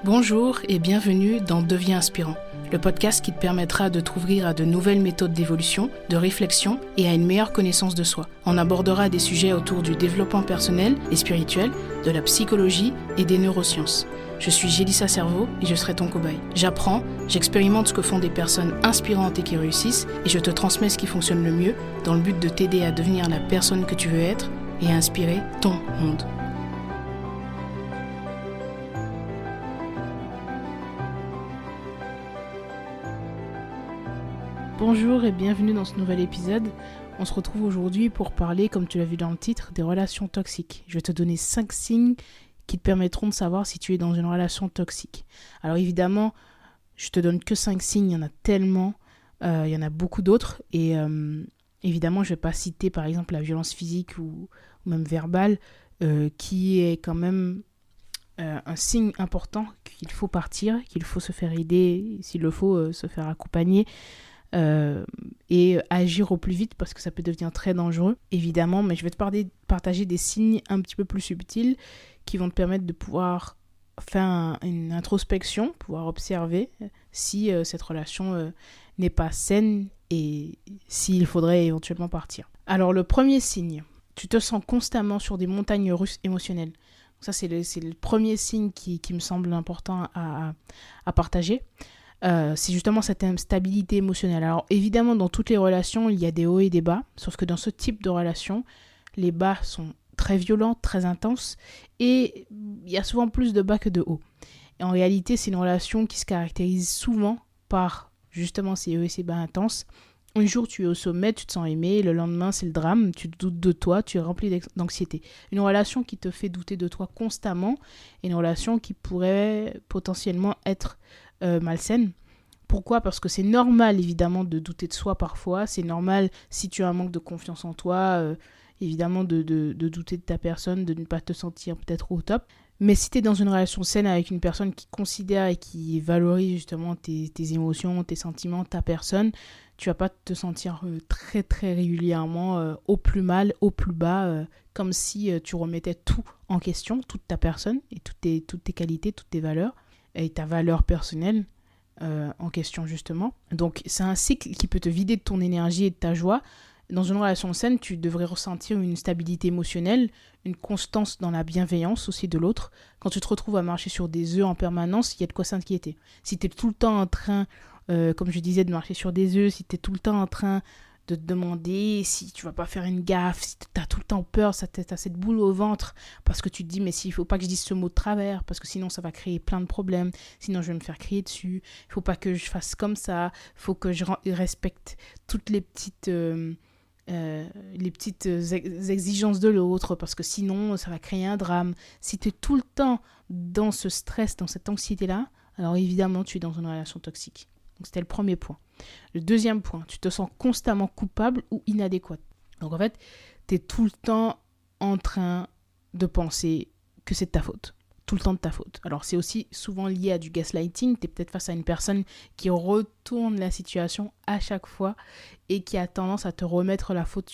Bonjour et bienvenue dans Deviens inspirant, le podcast qui te permettra de t'ouvrir à de nouvelles méthodes d'évolution, de réflexion et à une meilleure connaissance de soi. On abordera des sujets autour du développement personnel et spirituel, de la psychologie et des neurosciences. Je suis Gélissa Cerveau et je serai ton cobaye. J'apprends, j'expérimente ce que font des personnes inspirantes et qui réussissent et je te transmets ce qui fonctionne le mieux dans le but de t'aider à devenir la personne que tu veux être et à inspirer ton monde. Bonjour et bienvenue dans ce nouvel épisode. On se retrouve aujourd'hui pour parler, comme tu l'as vu dans le titre, des relations toxiques. Je vais te donner 5 signes qui te permettront de savoir si tu es dans une relation toxique. Alors évidemment, je te donne que 5 signes, il y en a tellement, il y en a beaucoup d'autres. Et évidemment, je ne vais pas citer par exemple la violence physique ou même verbale, qui est quand même un signe important qu'il faut partir, qu'il faut se faire aider, s'il le faut, se faire accompagner. Et agir au plus vite parce que ça peut devenir très dangereux évidemment, mais je vais te partager des signes un petit peu plus subtils qui vont te permettre de pouvoir faire une introspection, pouvoir observer si cette relation n'est pas saine et s'il faudrait éventuellement partir. Alors le premier signe, tu te sens constamment sur des montagnes russes émotionnelles. Ça c'est le premier signe qui me semble important à partager. C'est justement cette instabilité émotionnelle. Alors évidemment, dans toutes les relations, il y a des hauts et des bas, sauf que dans ce type de relation, les bas sont très violents, très intenses, et il y a souvent plus de bas que de hauts. Et en réalité, c'est une relation qui se caractérise souvent par justement ces hauts et ces bas intenses. Un jour, tu es au sommet, tu te sens aimé, le lendemain, c'est le drame, tu doutes de toi, tu es rempli d'anxiété. Une relation qui te fait douter de toi constamment, et une relation qui pourrait potentiellement être malsaine. Pourquoi ? Parce que c'est normal évidemment de douter de soi parfois, c'est normal si tu as un manque de confiance en toi, évidemment de douter de ta personne, de ne pas te sentir peut-être au top. Mais si tu es dans une relation saine avec une personne qui considère et qui valorise justement tes émotions, tes sentiments, ta personne, tu vas pas te sentir très très régulièrement au plus mal, au plus bas, comme si tu remettais tout en question, toute ta personne et toutes tes qualités, toutes tes valeurs et ta valeur personnelle en question justement. Donc c'est un cycle qui peut te vider de ton énergie et de ta joie. Dans une relation saine, tu devrais ressentir une stabilité émotionnelle, une constance dans la bienveillance aussi de l'autre. Quand tu te retrouves à marcher sur des œufs en permanence, il y a de quoi s'inquiéter. Si tu es tout le temps en train, comme je disais, de marcher sur des œufs, si tu es tout le temps en train de te demander si tu vas pas faire une gaffe, si tu as tout le temps peur, tu as cette boule au ventre parce que tu te dis mais s'il faut pas que je dise ce mot de travers parce que sinon ça va créer plein de problèmes, sinon je vais me faire crier dessus, il faut pas que je fasse comme ça, il faut que je respecte toutes les petites exigences de l'autre parce que sinon ça va créer un drame. Si tu es tout le temps dans ce stress, dans cette anxiété-là, alors évidemment tu es dans une relation toxique. Donc c'était le premier point. Le deuxième point, tu te sens constamment coupable ou inadéquate. Donc en fait, tu es tout le temps en train de penser que c'est de ta faute. Tout le temps de ta faute. Alors c'est aussi souvent lié à du gaslighting. Tu es peut-être face à une personne qui retourne la situation à chaque fois et qui a tendance à te remettre la faute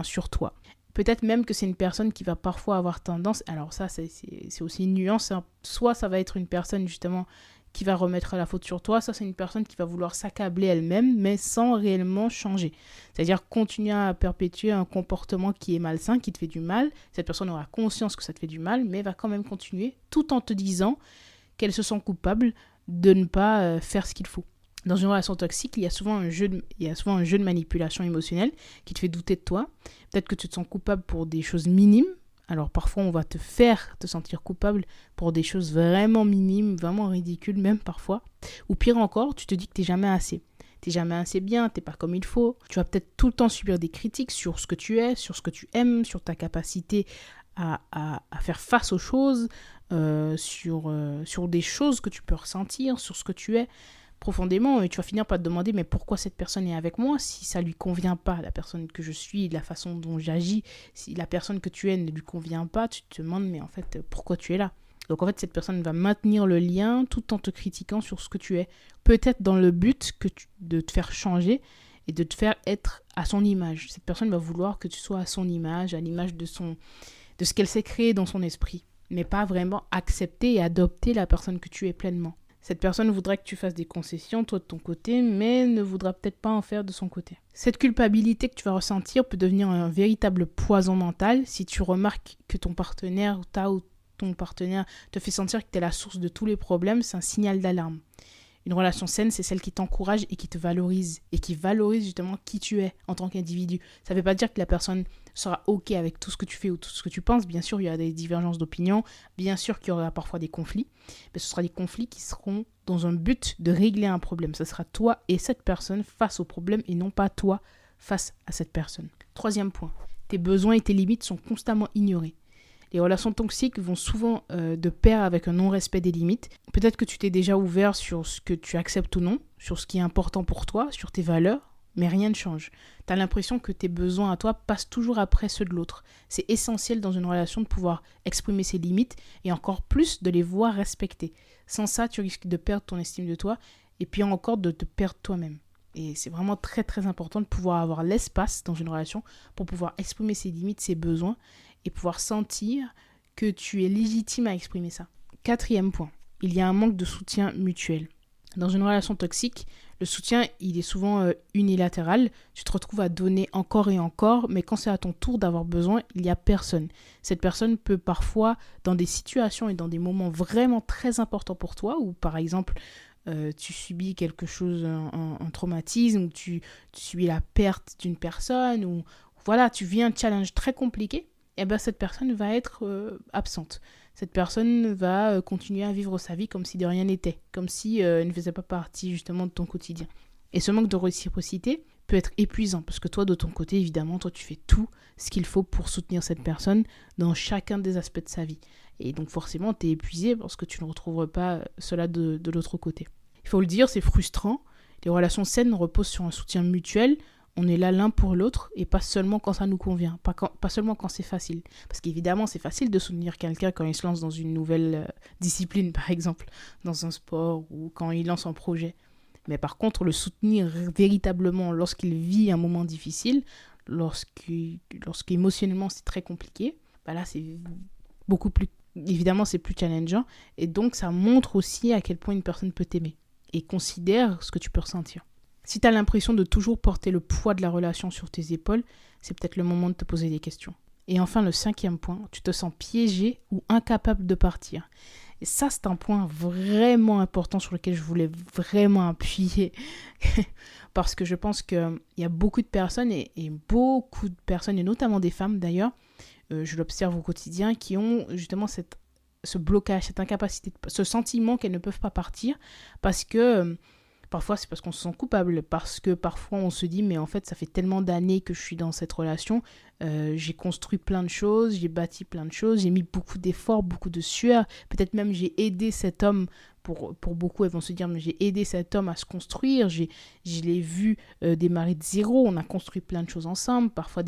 sur toi. Peut-être même que c'est une personne qui va parfois avoir tendance, alors ça c'est aussi une nuance, hein. Soit ça va être une personne justement qui va remettre la faute sur toi, ça c'est une personne qui va vouloir s'accabler elle-même mais sans réellement changer. C'est-à-dire continuer à perpétuer un comportement qui est malsain, qui te fait du mal. Cette personne aura conscience que ça te fait du mal mais va quand même continuer tout en te disant qu'elle se sent coupable de ne pas faire ce qu'il faut. Dans une relation toxique, il y a souvent un jeu de manipulation émotionnelle qui te fait douter de toi. Peut-être que tu te sens coupable pour des choses minimes. Alors parfois, on va te faire te sentir coupable pour des choses vraiment minimes, vraiment ridicules même parfois. Ou pire encore, tu te dis que t'es jamais assez. T'es jamais assez bien, t'es pas comme il faut. Tu vas peut-être tout le temps subir des critiques sur ce que tu es, sur ce que tu aimes, sur ta capacité à faire face aux choses, sur des choses que tu peux ressentir, sur ce que tu es profondément. Et tu vas finir par te demander mais pourquoi cette personne est avec moi si ça lui convient pas, la personne que je suis, la façon dont j'agis. Si la personne que tu es ne lui convient pas, tu te demandes mais en fait pourquoi tu es là. Donc en fait cette personne va maintenir le lien tout en te critiquant sur ce que tu es, peut-être dans le but de te faire changer et de te faire être à son image. Cette personne va vouloir que tu sois à son image, à l'image de ce qu'elle s'est créée dans son esprit, mais pas vraiment accepter et adopter la personne que tu es pleinement. Cette personne voudra que tu fasses des concessions, toi de ton côté, mais ne voudra peut-être pas en faire de son côté. Cette culpabilité que tu vas ressentir peut devenir un véritable poison mental si tu remarques que ton partenaire ou ton partenaire te fait sentir que tu es la source de tous les problèmes. C'est un signal d'alarme. Une relation saine, c'est celle qui t'encourage et qui te valorise, et qui valorise justement qui tu es en tant qu'individu. Ça ne veut pas dire que la personne sera OK avec tout ce que tu fais ou tout ce que tu penses. Bien sûr, il y a des divergences d'opinion, bien sûr qu'il y aura parfois des conflits, mais ce sera des conflits qui seront dans un but de régler un problème. Ce sera toi et cette personne face au problème et non pas toi face à cette personne. Troisième point, tes besoins et tes limites sont constamment ignorés. Les relations toxiques vont souvent de pair avec un non-respect des limites. Peut-être que tu t'es déjà ouvert sur ce que tu acceptes ou non, sur ce qui est important pour toi, sur tes valeurs, mais rien ne change. Tu as l'impression que tes besoins à toi passent toujours après ceux de l'autre. C'est essentiel dans une relation de pouvoir exprimer ses limites et encore plus de les voir respectées. Sans ça, tu risques de perdre ton estime de toi et puis encore de te perdre toi-même. Et c'est vraiment très très important de pouvoir avoir l'espace dans une relation pour pouvoir exprimer ses limites, ses besoins et pouvoir sentir que tu es légitime à exprimer ça. Quatrième point, il y a un manque de soutien mutuel. Dans une relation toxique, le soutien, il est souvent unilatéral. Tu te retrouves à donner encore et encore, mais quand c'est à ton tour d'avoir besoin, il n'y a personne. Cette personne peut parfois, dans des situations et dans des moments vraiment très importants pour toi, ou par exemple, tu subis quelque chose, un traumatisme, ou tu subis la perte d'une personne, ou voilà, tu vis un challenge très compliqué, et bien cette personne va être absente. Cette personne va continuer à vivre sa vie comme si de rien n'était, comme si elle ne faisait pas partie justement de ton quotidien. Et ce manque de réciprocité peut être épuisant, parce que toi, de ton côté, évidemment, toi, tu fais tout ce qu'il faut pour soutenir cette personne dans chacun des aspects de sa vie. Et donc forcément, tu es épuisé parce que tu ne retrouveras pas cela de l'autre côté. Il faut le dire, c'est frustrant. Les relations saines reposent sur un soutien mutuel. On est là l'un pour l'autre et pas seulement quand ça nous convient, pas seulement quand c'est facile. Parce qu'évidemment, c'est facile de soutenir quelqu'un quand il se lance dans une nouvelle discipline, par exemple, dans un sport ou quand il lance un projet. Mais par contre, le soutenir véritablement lorsqu'il vit un moment difficile, lorsqu'émotionnellement c'est très compliqué, bah là c'est beaucoup plus, évidemment c'est plus challengeant. Et donc ça montre aussi à quel point une personne peut t'aimer et considère ce que tu peux ressentir. Si tu as l'impression de toujours porter le poids de la relation sur tes épaules, c'est peut-être le moment de te poser des questions. Et enfin, le cinquième point, tu te sens piégé ou incapable de partir. Et ça, c'est un point vraiment important sur lequel je voulais vraiment appuyer. Parce que je pense qu'il y a beaucoup de personnes, et notamment des femmes d'ailleurs, je l'observe au quotidien, qui ont justement ce blocage, cette incapacité, ce sentiment qu'elles ne peuvent pas partir parce que... Parfois, c'est parce qu'on se sent coupable, parce que parfois, on se dit, mais en fait, ça fait tellement d'années que je suis dans cette relation, j'ai construit plein de choses, j'ai bâti plein de choses, j'ai mis beaucoup d'efforts, beaucoup de sueur, peut-être même j'ai aidé cet homme, pour beaucoup, elles vont se dire, mais j'ai aidé cet homme à se construire, je l'ai vu démarrer de zéro, on a construit plein de choses ensemble, parfois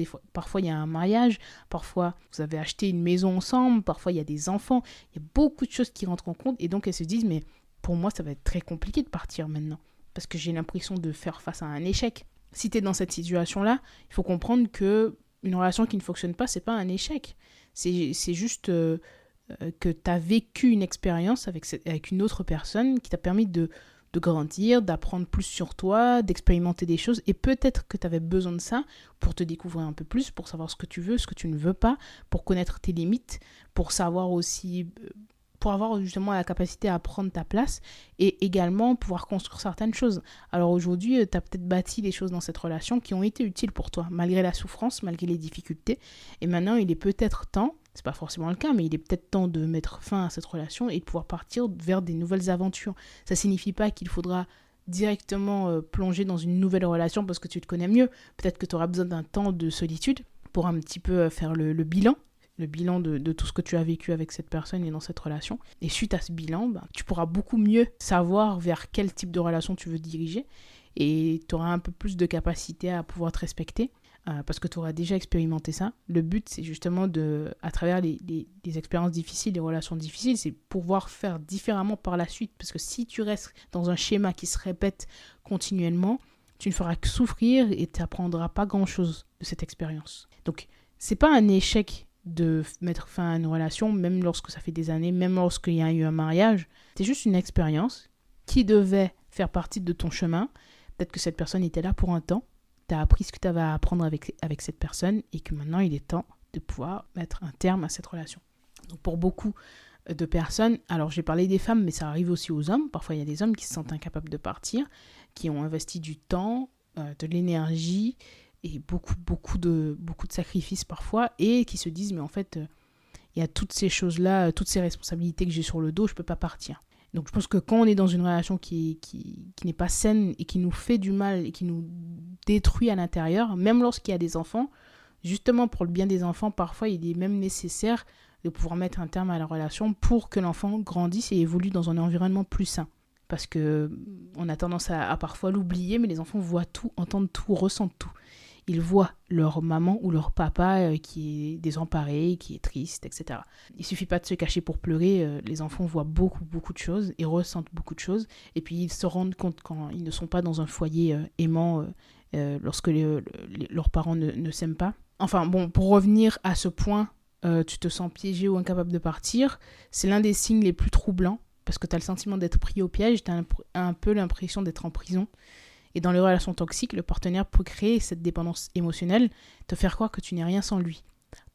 il y a un mariage, parfois vous avez acheté une maison ensemble, parfois il y a des enfants, il y a beaucoup de choses qui rentrent en compte, et donc elles se disent, mais pour moi, ça va être très compliqué de partir maintenant. Parce que j'ai l'impression de faire face à un échec. Si tu es dans cette situation-là, il faut comprendre qu'une relation qui ne fonctionne pas, c'est pas un échec. C'est juste que tu as vécu une expérience avec une autre personne qui t'a permis de grandir, d'apprendre plus sur toi, d'expérimenter des choses. Et peut-être que tu avais besoin de ça pour te découvrir un peu plus, pour savoir ce que tu veux, ce que tu ne veux pas, pour connaître tes limites, pour savoir aussi... pour avoir justement la capacité à prendre ta place et également pouvoir construire certaines choses. Alors aujourd'hui, tu as peut-être bâti des choses dans cette relation qui ont été utiles pour toi, malgré la souffrance, malgré les difficultés. Et maintenant, il est peut-être temps, c'est pas forcément le cas, mais il est peut-être temps de mettre fin à cette relation et de pouvoir partir vers des nouvelles aventures. Ça signifie pas qu'il faudra directement plonger dans une nouvelle relation parce que tu te connais mieux. Peut-être que tu auras besoin d'un temps de solitude pour un petit peu faire le bilan. Le bilan de tout ce que tu as vécu avec cette personne et dans cette relation. Et suite à ce bilan, tu pourras beaucoup mieux savoir vers quel type de relation tu veux diriger et tu auras un peu plus de capacité à pouvoir te respecter parce que tu auras déjà expérimenté ça. Le but, c'est justement à travers les expériences difficiles, les relations difficiles, c'est pouvoir faire différemment par la suite parce que si tu restes dans un schéma qui se répète continuellement, tu ne feras que souffrir et tu n'apprendras pas grand-chose de cette expérience. Donc, c'est pas un échec de mettre fin à une relation, même lorsque ça fait des années, même lorsqu'il y a eu un mariage. C'est juste une expérience qui devait faire partie de ton chemin. Peut-être que cette personne était là pour un temps, tu as appris ce que tu avais à apprendre avec cette personne et que maintenant, il est temps de pouvoir mettre un terme à cette relation. Donc, pour beaucoup de personnes, alors j'ai parlé des femmes, mais ça arrive aussi aux hommes. Parfois, il y a des hommes qui se sentent incapables de partir, qui ont investi du temps, de l'énergie et beaucoup de sacrifices parfois, et qui se disent, mais en fait, il y a toutes ces choses-là, toutes ces responsabilités que j'ai sur le dos, je ne peux pas partir. Donc je pense que quand on est dans une relation qui n'est pas saine et qui nous fait du mal et qui nous détruit à l'intérieur, même lorsqu'il y a des enfants, justement pour le bien des enfants, parfois il est même nécessaire de pouvoir mettre un terme à la relation pour que l'enfant grandisse et évolue dans un environnement plus sain. Parce qu'on a tendance à parfois l'oublier, mais les enfants voient tout, entendent tout, ressentent tout. Ils voient leur maman ou leur papa qui est désemparé, qui est triste, etc. Il ne suffit pas de se cacher pour pleurer. Les enfants voient beaucoup de choses et ressentent beaucoup de choses. Et puis ils se rendent compte quand ils ne sont pas dans un foyer aimant lorsque leurs parents ne s'aiment pas. Enfin bon, pour revenir à ce point, tu te sens piégé ou incapable de partir, c'est l'un des signes les plus troublants parce que tu as le sentiment d'être pris au piège, tu as un peu l'impression d'être en prison. Et dans les relations toxiques, le partenaire peut créer cette dépendance émotionnelle, te faire croire que tu n'es rien sans lui.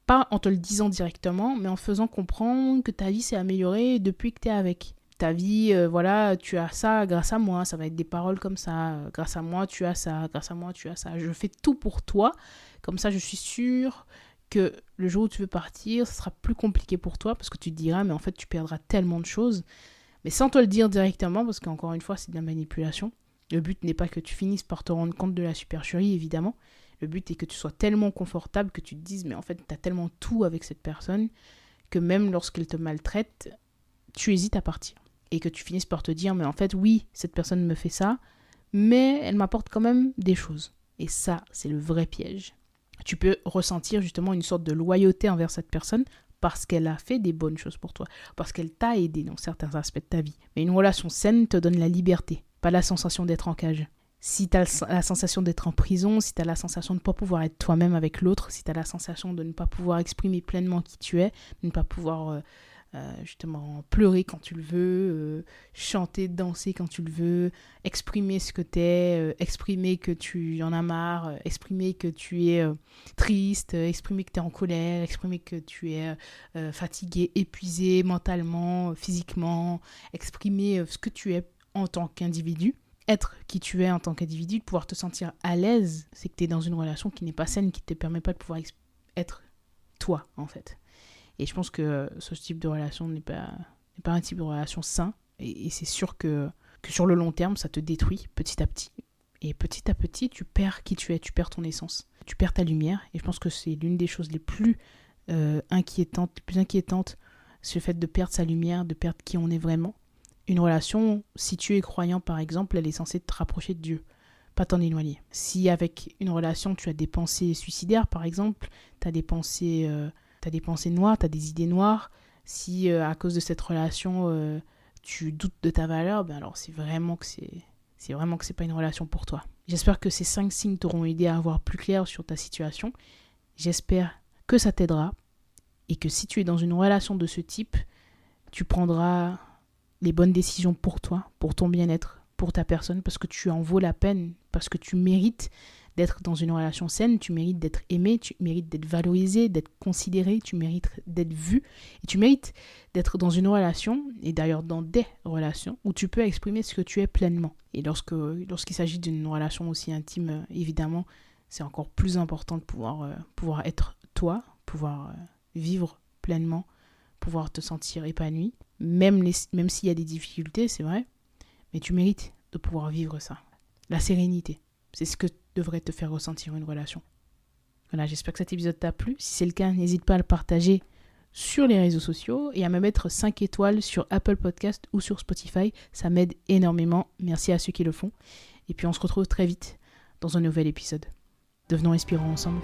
Pas en te le disant directement, mais en faisant comprendre que ta vie s'est améliorée depuis que tu es avec. Ta vie, voilà, tu as ça grâce à moi, ça va être des paroles comme ça, grâce à moi tu as ça, grâce à moi tu as ça. Je fais tout pour toi, comme ça je suis sûre que le jour où tu veux partir, ce sera plus compliqué pour toi parce que tu te diras, mais en fait tu perdras tellement de choses. Mais sans te le dire directement, parce qu'encore une fois c'est de la manipulation. Le but n'est pas que tu finisses par te rendre compte de la supercherie, évidemment. Le but est que tu sois tellement confortable que tu te dises, mais en fait, tu as tellement tout avec cette personne que même lorsqu'elle te maltraite, tu hésites à partir. Et que tu finisses par te dire, mais en fait, oui, cette personne me fait ça, mais elle m'apporte quand même des choses. Et ça, c'est le vrai piège. Tu peux ressentir justement une sorte de loyauté envers cette personne parce qu'elle a fait des bonnes choses pour toi, parce qu'elle t'a aidé dans certains aspects de ta vie. Mais une relation saine te donne la liberté, pas la sensation d'être en cage. Si tu as la sensation d'être en prison, si tu as la sensation de ne pas pouvoir être toi-même avec l'autre, si tu as la sensation de ne pas pouvoir exprimer pleinement qui tu es, de ne pas pouvoir justement pleurer quand tu le veux, chanter, danser quand tu le veux, exprimer ce que tu es, exprimer que tu en as marre, exprimer que tu es triste, exprimer que tu es en colère, exprimer que tu es fatigué, épuisé mentalement, physiquement, exprimer ce que tu es en tant qu'individu, être qui tu es en tant qu'individu, de pouvoir te sentir à l'aise, c'est que tu es dans une relation qui n'est pas saine, qui ne te permet pas de pouvoir être toi, en fait. Et je pense que ce type de relation n'est pas un type de relation sain, et c'est sûr que sur le long terme, ça te détruit petit à petit. Et petit à petit, tu perds qui tu es, tu perds ton essence, tu perds ta lumière, et je pense que c'est l'une des choses les plus inquiétantes, c'est le fait de perdre sa lumière, de perdre qui on est vraiment. Une relation, si tu es croyant par exemple, elle est censée te rapprocher de Dieu, pas t'en éloigner. Si avec une relation tu as des pensées suicidaires par exemple, tu as des pensées noires, tu as des idées noires, si à cause de cette relation tu doutes de ta valeur, ben alors c'est vraiment que c'est pas une relation pour toi. J'espère que ces 5 signes t'auront aidé à voir plus clair sur ta situation. J'espère que ça t'aidera et que si tu es dans une relation de ce type, tu prendras les bonnes décisions pour toi, pour ton bien-être, pour ta personne, parce que tu en vaux la peine, parce que tu mérites d'être dans une relation saine, tu mérites d'être aimé, tu mérites d'être valorisé, d'être considéré, tu mérites d'être vu, et tu mérites d'être dans une relation, et d'ailleurs dans des relations, où tu peux exprimer ce que tu es pleinement. Et lorsqu'il s'agit d'une relation aussi intime, évidemment, c'est encore plus important de pouvoir être toi, pouvoir vivre pleinement, pouvoir te sentir épanoui, même s'il y a des difficultés, c'est vrai, mais tu mérites de pouvoir vivre ça. La sérénité, c'est ce que devrait te faire ressentir une relation. Voilà, j'espère que cet épisode t'a plu. Si c'est le cas, n'hésite pas à le partager sur les réseaux sociaux et à me mettre 5 étoiles sur Apple Podcast ou sur Spotify. Ça m'aide énormément. Merci à ceux qui le font. Et puis on se retrouve très vite dans un nouvel épisode. Devenons inspirants ensemble.